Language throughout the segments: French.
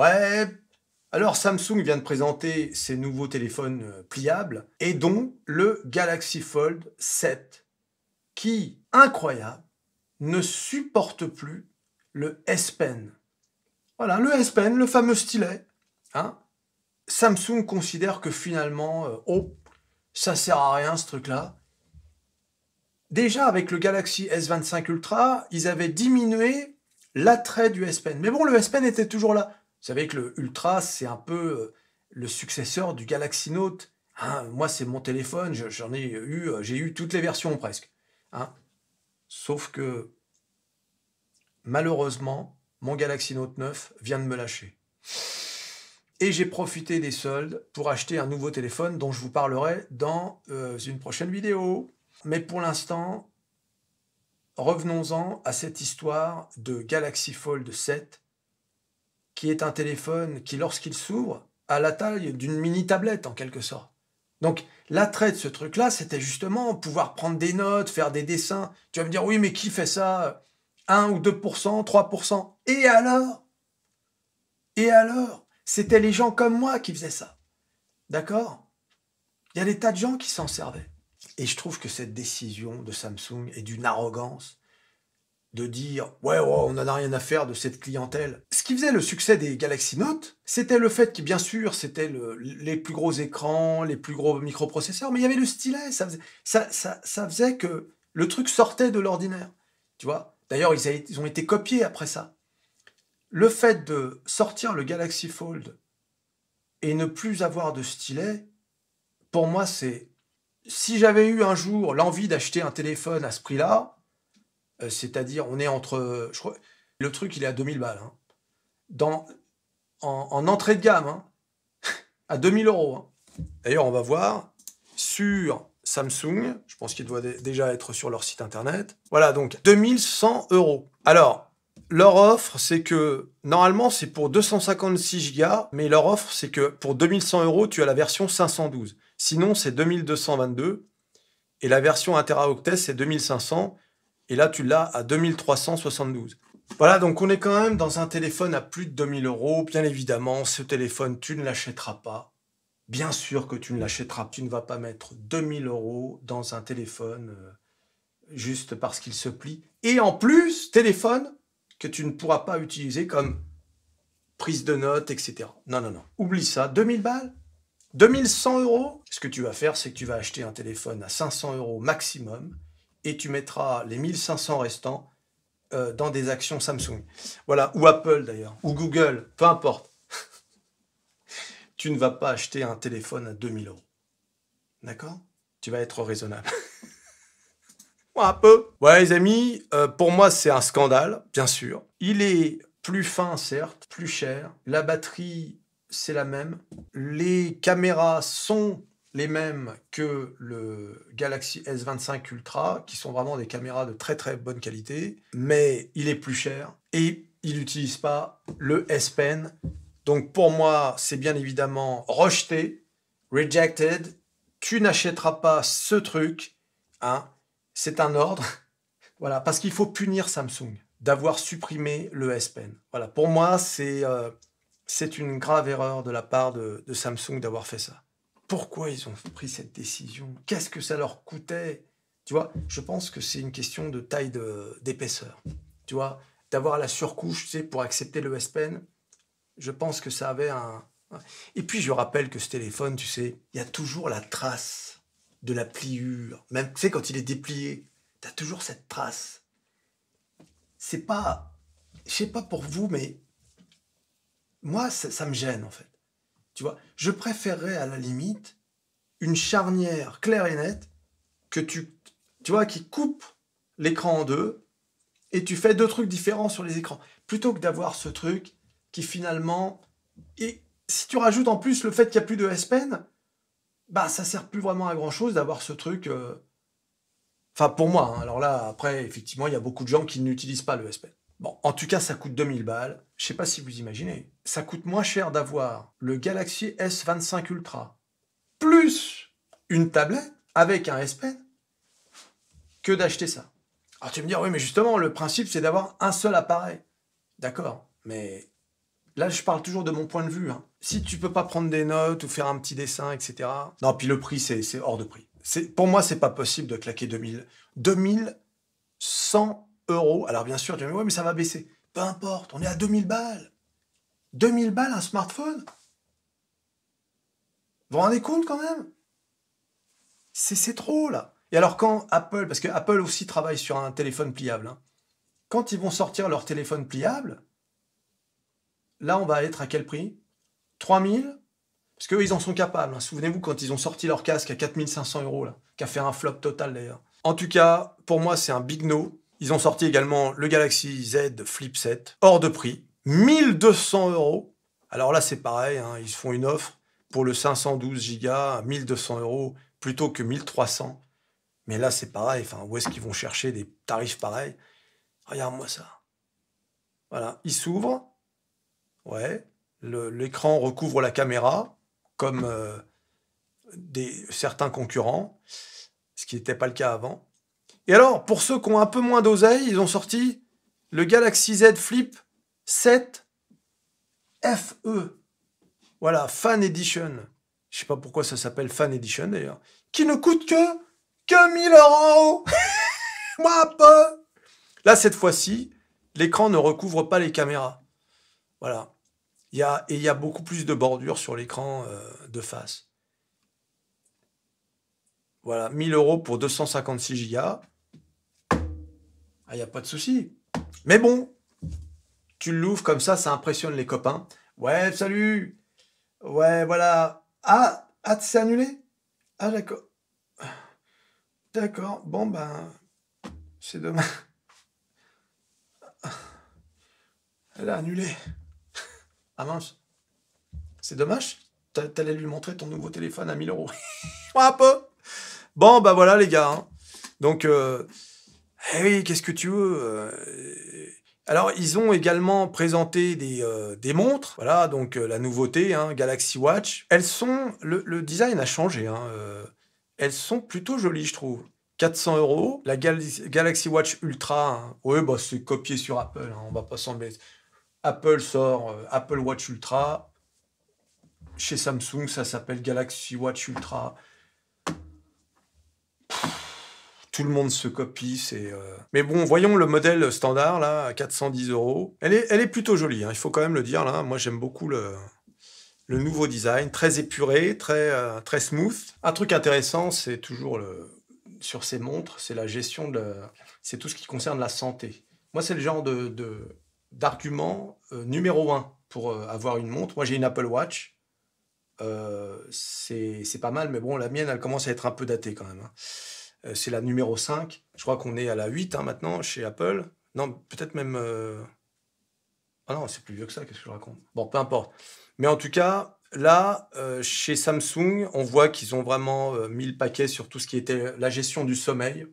Ouais, alors Samsung vient de présenter ses nouveaux téléphones pliables, et dont le Galaxy Fold 7, qui, incroyable, ne supporte plus le S Pen. Voilà, le S Pen, le fameux stylet. Hein. Samsung considère que finalement, oh, ça sert à rien ce truc-là. Déjà, avec le Galaxy S25 Ultra, ils avaient diminué l'attrait du S Pen. Mais bon, le S Pen était toujours là. Vous savez que le Ultra, c'est un peu le successeur du Galaxy Note. Hein, moi, c'est mon téléphone, j'ai eu toutes les versions presque. Hein. Sauf que, malheureusement, mon Galaxy Note 9 vient de me lâcher. Et j'ai profité des soldes pour acheter un nouveau téléphone dont je vous parlerai dans une prochaine vidéo. Mais pour l'instant, revenons-en à cette histoire de Galaxy Fold 7, qui est un téléphone qui, lorsqu'il s'ouvre, a la taille d'une mini-tablette en quelque sorte. Donc, l'attrait de ce truc-là, c'était justement pouvoir prendre des notes, faire des dessins. Tu vas me dire, oui, mais qui fait ça? 1 ou 2%, 3%. Et alors? Et alors? C'était les gens comme moi qui faisaient ça. D'accord? Il y a des tas de gens qui s'en servaient. Et je trouve que cette décision de Samsung est d'une arrogance de dire « Ouais, on n'en a rien à faire de cette clientèle ». Ce qui faisait le succès des Galaxy Note, c'était le fait que, bien sûr, c'était les plus gros écrans, les plus gros microprocesseurs, mais il y avait le stylet. Ça faisait que le truc sortait de l'ordinaire. Tu vois? D'ailleurs, ils ont été copiés après ça. Le fait de sortir le Galaxy Fold et ne plus avoir de stylet, pour moi, c'est... Si j'avais eu un jour l'envie d'acheter un téléphone à ce prix-là, c'est-à-dire, on est entre... Je crois, le truc, il est à 2000 balles. Hein. En entrée de gamme, hein, à 2000 euros. Hein. D'ailleurs, on va voir sur Samsung, je pense qu'il doit déjà être sur leur site internet. Voilà, donc 2100 euros. Alors, leur offre, c'est que, normalement, c'est pour 256 Go, mais leur offre, c'est que pour 2100 euros, tu as la version 512. Sinon, c'est 2222. Et la version 1 Teraoctet, c'est 2500. Et là, tu l'as à 2372. Voilà, donc on est quand même dans un téléphone à plus de 2000 euros. Bien évidemment, ce téléphone, tu ne l'achèteras pas. Bien sûr que tu ne l'achèteras pas. Tu ne vas pas mettre 2000 euros dans un téléphone juste parce qu'il se plie. Et en plus, téléphone que tu ne pourras pas utiliser comme prise de notes, etc. Non, non, non. Oublie ça. 2000 balles 2100 euros. Ce que tu vas faire, c'est que tu vas acheter un téléphone à 500 euros maximum et tu mettras les 1500 restants dans des actions Samsung. Voilà, ou Apple d'ailleurs, ou Google, peu importe. Tu ne vas pas acheter un téléphone à 2000 euros. D'accord? Tu vas être raisonnable. Un peu. Ouais, les amis, pour moi, c'est un scandale, bien sûr. Il est plus fin, certes, plus cher. La batterie, c'est la même. Les caméras sont les mêmes que le Galaxy S25 Ultra, qui sont vraiment des caméras de très très bonne qualité, mais il est plus cher et il n'utilise pas le S Pen. Donc pour moi, c'est bien évidemment rejeté, rejected. Tu n'achèteras pas ce truc, hein. C'est un ordre, voilà, parce qu'il faut punir Samsung d'avoir supprimé le S Pen. Voilà, pour moi, c'est une grave erreur de la part de Samsung d'avoir fait ça. Pourquoi ils ont pris cette décision? Qu'est-ce que ça leur coûtait? Tu vois, je pense que c'est une question de taille d'épaisseur. Tu vois, d'avoir la surcouche, tu sais, pour accepter le S Pen, je pense que ça avait un... Et puis, je rappelle que ce téléphone, tu sais, il y a toujours la trace de la pliure. Même, tu sais, quand il est déplié, tu as toujours cette trace. C'est pas... Je sais pas pour vous, mais moi, ça me gêne, en fait. Tu vois, je préférerais, à la limite, une charnière claire et nette que tu vois, qui coupe l'écran en deux et tu fais deux trucs différents sur les écrans. Plutôt que d'avoir ce truc qui, finalement... Et si tu rajoutes en plus le fait qu'il n'y a plus de S Pen, bah, ça sert plus vraiment à grand-chose d'avoir ce truc... Enfin, pour moi, hein. Alors là, après, effectivement, il y a beaucoup de gens qui n'utilisent pas le S Pen. Bon, en tout cas, ça coûte 2000 balles. Je sais pas si vous imaginez. Ça coûte moins cher d'avoir le Galaxy S25 Ultra plus une tablette avec un S Pen que d'acheter ça. Alors tu vas me dire, oui, mais justement, le principe, c'est d'avoir un seul appareil. D'accord, mais Là, je parle toujours de mon point de vue. Hein. Si tu peux pas prendre des notes ou faire un petit dessin, etc. Non, puis le prix, c'est hors de prix. Pour moi, c'est pas possible de claquer 2100 euros. Alors bien sûr, tu dis, ouais, mais ça va baisser. Peu importe, on est à 2000 balles. 2000 balles un smartphone. Vous vous rendez compte quand même? C'est trop là. Et alors quand Apple, parce que Apple aussi travaille sur un téléphone pliable, hein, quand ils vont sortir leur téléphone pliable, là on va être à quel prix? 3000? Parce qu'eux ils en sont capables. Hein. Souvenez-vous quand ils ont sorti leur casque à 4500 euros, là, qui a fait un flop total d'ailleurs. En tout cas, pour moi c'est un big no. Ils ont sorti également le Galaxy Z Flip 7, hors de prix, 1200 euros. Alors là c'est pareil, hein, ils font une offre pour le 512 Go à 1200 euros plutôt que 1300. Mais là, c'est pareil. Enfin, où est-ce qu'ils vont chercher des tarifs pareils? Regarde-moi ça. Voilà, il s'ouvre. Ouais. L'écran recouvre la caméra, comme certains concurrents, ce qui n'était pas le cas avant. Et alors, pour ceux qui ont un peu moins d'oseille, ils ont sorti le Galaxy Z Flip 7 FE. Voilà, Fan Edition. Je sais pas pourquoi ça s'appelle Fan Edition d'ailleurs. Qui ne coûte que 1000 euros. Moi, peu. Là, cette fois-ci, l'écran ne recouvre pas les caméras. Voilà. Il y a beaucoup plus de bordures sur l'écran de face. Voilà, 1000 euros pour 256 Go. Ah, il n'y a pas de souci. Mais bon, tu l'ouvres comme ça impressionne les copains. Ouais, salut. Ouais, voilà. C'est annulé? Ah, d'accord. D'accord. Bon, ben, c'est dommage. Elle a annulé. Ah mince. C'est dommage. T'allais lui montrer ton nouveau téléphone à 1000 euros. Un peu. Bon, bah voilà les gars. Hein. Donc, eh oui, qu'est-ce que tu veux Alors, ils ont également présenté des montres. Voilà, donc la nouveauté, hein, Galaxy Watch. Elles sont... Le design a changé. Hein, elles sont plutôt jolies, je trouve. 400 euros. La Galaxy Watch Ultra. Hein. Oui, bah, c'est copié sur Apple. Hein, on va pas s'embêter. Apple sort Apple Watch Ultra. Chez Samsung, ça s'appelle Galaxy Watch Ultra. Tout le monde se copie, Mais bon, voyons le modèle standard, là, à 410 euros. Elle est plutôt jolie, hein, il faut quand même le dire, là. Moi, j'aime beaucoup le nouveau design, très épuré, très smooth. Un truc intéressant, c'est toujours sur ces montres, c'est la gestion c'est tout ce qui concerne la santé. Moi, c'est le genre d'argument numéro un pour avoir une montre. Moi, j'ai une Apple Watch. C'est pas mal, mais bon, la mienne, elle commence à être un peu datée quand même. Hein. C'est la numéro 5. Je crois qu'on est à la 8 hein, maintenant chez Apple. Non, peut-être même... Ah non, c'est plus vieux que ça, qu'est-ce que je raconte? Bon, peu importe. Mais en tout cas, là, chez Samsung, on voit qu'ils ont vraiment mis le paquet sur tout ce qui était la gestion du sommeil.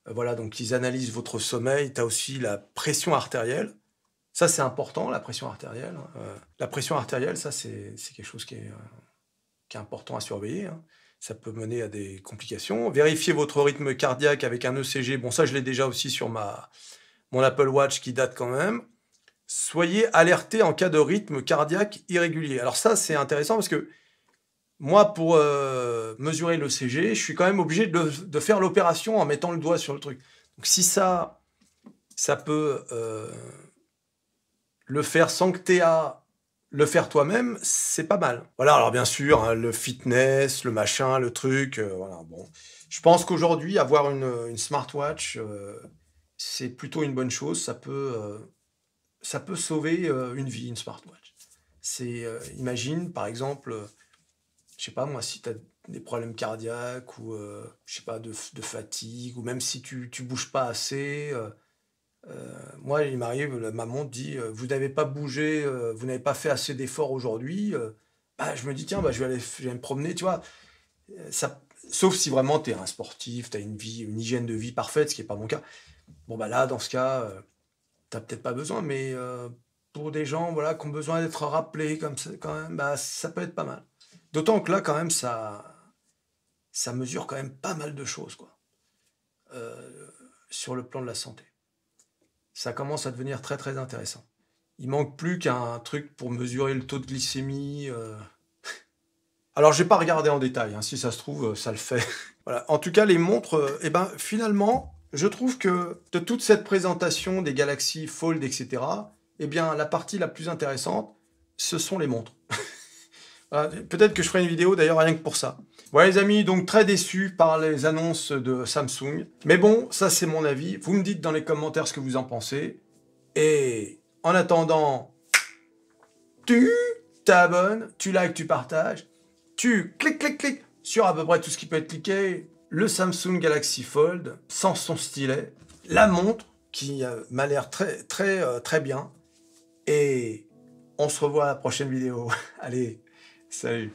Voilà, donc ils analysent votre sommeil. Tu as aussi la pression artérielle. Ça, c'est important, la pression artérielle. La pression artérielle, ça, c'est quelque chose qui est important à surveiller. Hein. Ça peut mener à des complications. Vérifiez votre rythme cardiaque avec un ECG. Bon, ça, je l'ai déjà aussi sur mon Apple Watch qui date quand même. Soyez alerté en cas de rythme cardiaque irrégulier. Alors ça, c'est intéressant parce que moi, pour mesurer l'ECG, je suis quand même obligé de faire l'opération en mettant le doigt sur le truc. Donc si ça peut le faire sans que tu aies à le faire toi-même, c'est pas mal. Voilà, alors bien sûr, hein, le fitness, le machin, le truc, voilà, bon. Je pense qu'aujourd'hui, avoir une smartwatch, c'est plutôt une bonne chose. Ça peut sauver une vie, une smartwatch. Imagine, par exemple, je sais pas moi, si tu as des problèmes cardiaques ou, je sais pas, de fatigue, ou même si tu bouges pas assez... moi, il m'arrive, ma montre dit vous n'avez pas bougé, vous n'avez pas fait assez d'efforts aujourd'hui. Bah, je me dis tiens, bah, je vais me promener, tu vois. Sauf si vraiment tu es un sportif, tu as une hygiène de vie parfaite, ce qui n'est pas mon cas. Bon, bah là, dans ce cas, tu n'as peut-être pas besoin, mais pour des gens voilà, qui ont besoin d'être rappelés comme ça, quand même, bah, ça peut être pas mal. D'autant que là, quand même, ça mesure quand même pas mal de choses, quoi, sur le plan de la santé. Ça commence à devenir très très intéressant. Il manque plus qu'un truc pour mesurer le taux de glycémie. Alors, j'ai pas regardé en détail, hein, si ça se trouve, ça le fait. Voilà. En tout cas, les montres, eh ben, finalement, je trouve que de toute cette présentation des Galaxy Fold, etc., eh bien, la partie la plus intéressante, ce sont les montres. Voilà, peut-être que je ferai une vidéo d'ailleurs rien que pour ça. Voilà les amis, donc très déçu par les annonces de Samsung. Mais bon, ça c'est mon avis. Vous me dites dans les commentaires ce que vous en pensez. Et en attendant, tu t'abonnes, tu likes, tu partages, tu cliques sur à peu près tout ce qui peut être cliqué. Le Samsung Galaxy Fold sans son stylet, la montre qui m'a l'air très bien. Et on se revoit à la prochaine vidéo. Allez, salut.